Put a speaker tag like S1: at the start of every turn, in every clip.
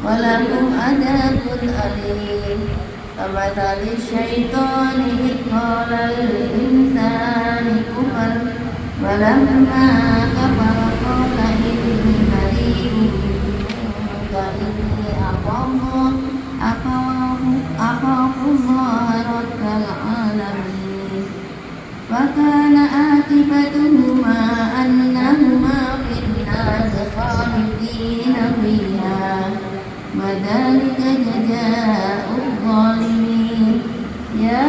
S1: ولهم عذاب أليم كمثل الشيطان إذ قال للإنسان كفر فلما كفر قال إني بريء منك إني أخاف الله رب العالمين وكان عاقبتهما أنهما في النار خالدين فيها وذلك جزاء الظالمين يا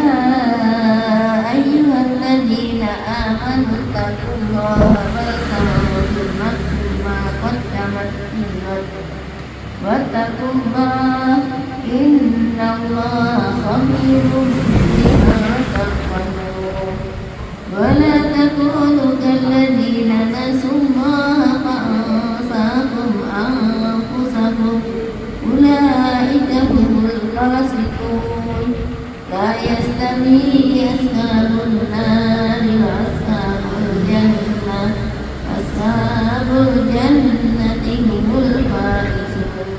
S1: أيها الذين آمنوا اتقوا الله ولتنظر نفس ما قدمت لغد واتقوا الله إن الله خبير بما تعملون ولا تكونوا كالذين نسوا الله فأنساهم أنفسهم أولئك هم الفاسقون لا يستوي أصحاب النار وأصحاب الجنة هم الفائزون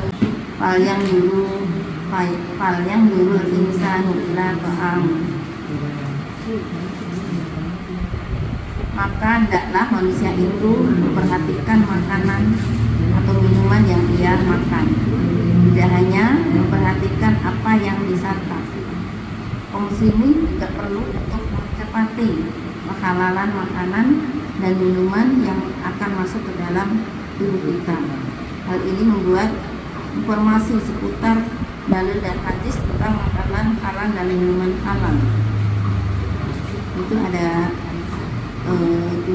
S1: فلينظر الإنسان إلى طعامه maka hendaklah manusia itu memperhatikan makanan atau minuman yang dia makan, tidak hanya memperhatikan apa yang disantap. Kaum muslimin juga perlu untuk mencermati kehalalan makanan dan minuman yang akan masuk ke dalam tubuh kita. Hal ini membuat informasi seputar dalil dan hadis tentang makanan halal dan minuman halal. Itu ada 7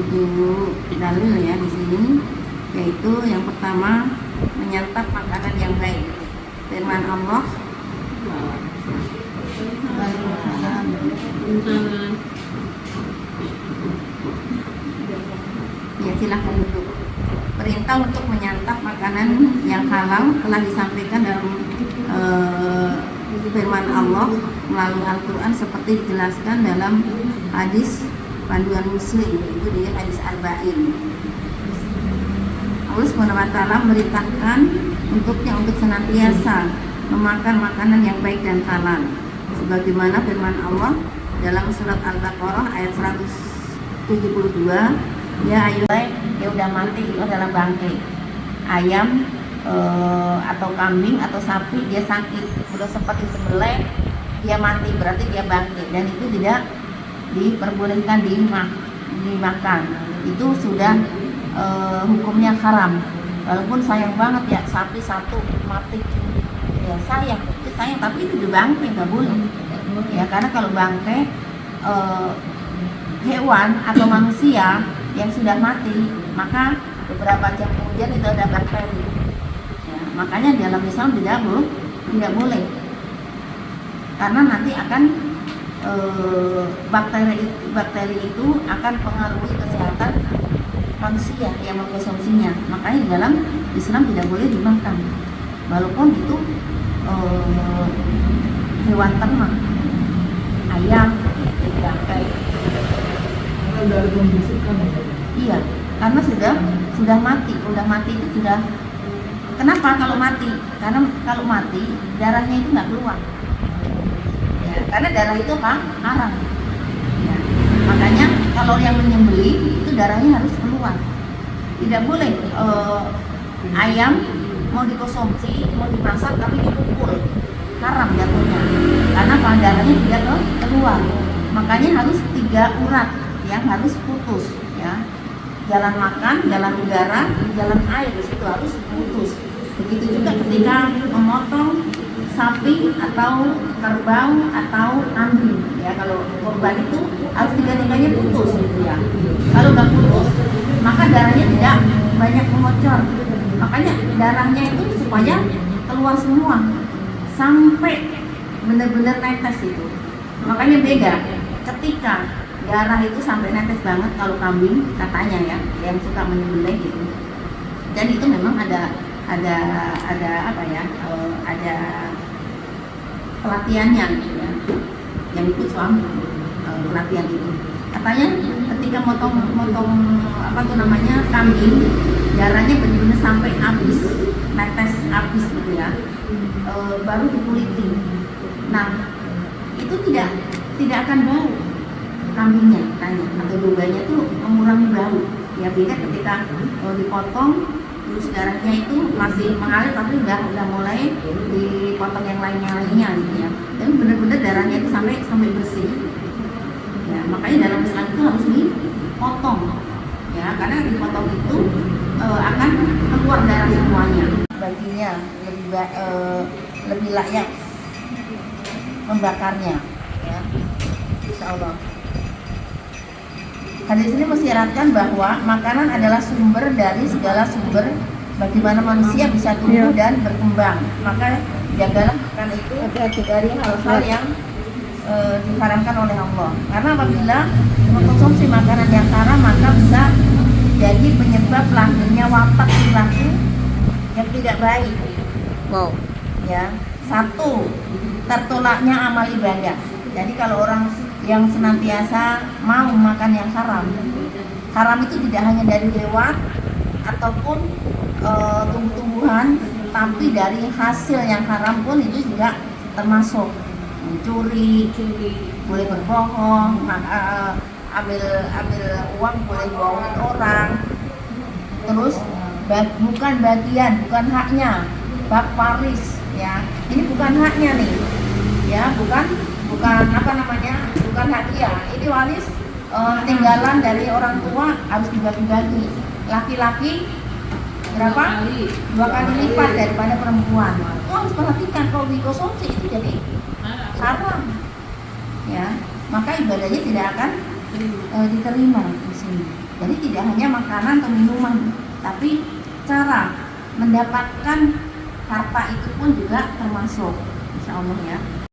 S1: dalil ya di sini, yaitu yang pertama menyantap makanan yang baik. Firman Allah, ya silahkan duduk. Perintah untuk menyantap makanan yang halal telah disampaikan dalam firman Allah melalui Al-Quran seperti dijelaskan dalam hadis panduan muslim, itu di hadis arba'in. Allah SWT memerintahkan untuknya untuk senantiasa memakan makanan yang baik dan halal, sebagaimana firman Allah dalam surat Al-Baqarah ayat 172, ya ayyuhai, dia udah mati, itu adalah bangkai. Ayam atau kambing atau sapi dia sakit, udah sempat disembelih, dia mati, berarti dia bangkai, dan itu tidak diperbolehkan dimakan. Itu sudah hukumnya haram. Walaupun sayang banget ya, sapi satu mati, ya sayang, tapi itu dibangkai, nggak boleh ya, karena kalau bangkai hewan atau manusia yang sudah mati, maka beberapa jam kemudian itu ada bakteri ya, makanya dalam Islam tidak boleh, karena nanti akan bakteri itu akan pengaruhi kesehatan manusia yang mengkonsumsinya. Makanya di dalam Islam tidak boleh dimakan, walaupun itu hewan ternak, ayam, bangkai. Iya, karena sudah mati itu sudah. Kenapa kalau mati? Karena kalau mati darahnya itu nggak keluar. Karena darah itu apa? Haram ya. Makanya kalau yang menyembelih itu darahnya harus keluar. Tidak boleh ayam mau dikonsumsi, mau dimasak tapi dipukul, haram jatuhnya, karena darahnya tidak keluar. Makanya harus 3 urat yang harus putus ya. Jalan makan, jalan udara, jalan air, itu harus putus. Begitu juga ketika memotong sapi atau kerbau atau kambing ya, kalau korban itu harus 3-tiganya putus gitu ya. Kalau nggak putus maka darahnya tidak banyak mengocor, makanya darahnya itu supaya keluar semua sampai benar-benar netes itu. Makanya beda ketika darah itu sampai netes banget kalau kambing, katanya ya yang suka menyembelih gitu, dan itu memang ada apa ya, ada pelatihannya gitu ya, yang ikut suami pelatihan itu. Katanya ketika motong apa tuh namanya kambing, darahnya benar-benar sampai habis, netes habis gitu ya, baru dikuliti. Nah itu tidak akan bau kambingnya katanya, atau dombanya tuh mengurangi bau. Ya beda ketika dipotong terus darahnya itu masih mengalir tapi udah mulai dipotong yang lainnya gitu ya. Dan benar-benar darahnya itu sampai bersih. Ya, makanya dalam Islam itu harus dipotong. Ya, karena dipotong itu akan keluar darah semuanya. Baginya lebih layak membakarnya, ya. Insya Allah. Hadis ini mensyaratkan bahwa makanan adalah sumber dari segala sumber bagaimana manusia bisa tumbuh dan berkembang. Maka jagalah makan itu dari hal-hal yang diharamkan oleh Allah. Karena apabila mengkonsumsi makanan yang haram maka bisa jadi penyebab lahirnya watak perilaku yang tidak baik.
S2: Wow.
S1: Ya, satu, tertolaknya amal ibadah. Jadi kalau orang yang senantiasa mau makan yang haram itu tidak hanya dari hewan ataupun tumbuh-tumbuhan, tapi dari hasil yang haram pun itu juga termasuk mencuri, boleh berbohong, ambil uang, boleh bohongin orang, terus bukan bukan haknya, bak waris, ya ini bukan haknya nih, ya bukan apa namanya, bukan hak dia, ini waris tinggalan dari orang tua harus dibagi-bagi. Laki-laki berapa? 2 kali lipat daripada perempuan. Itu harus perhatikan, kalau dikonsumsi itu jadi haram, ya maka ibadahnya tidak akan diterima di sini. Jadi tidak hanya makanan atau minuman, tapi cara mendapatkan harta itu pun juga termasuk, insya Allah ya.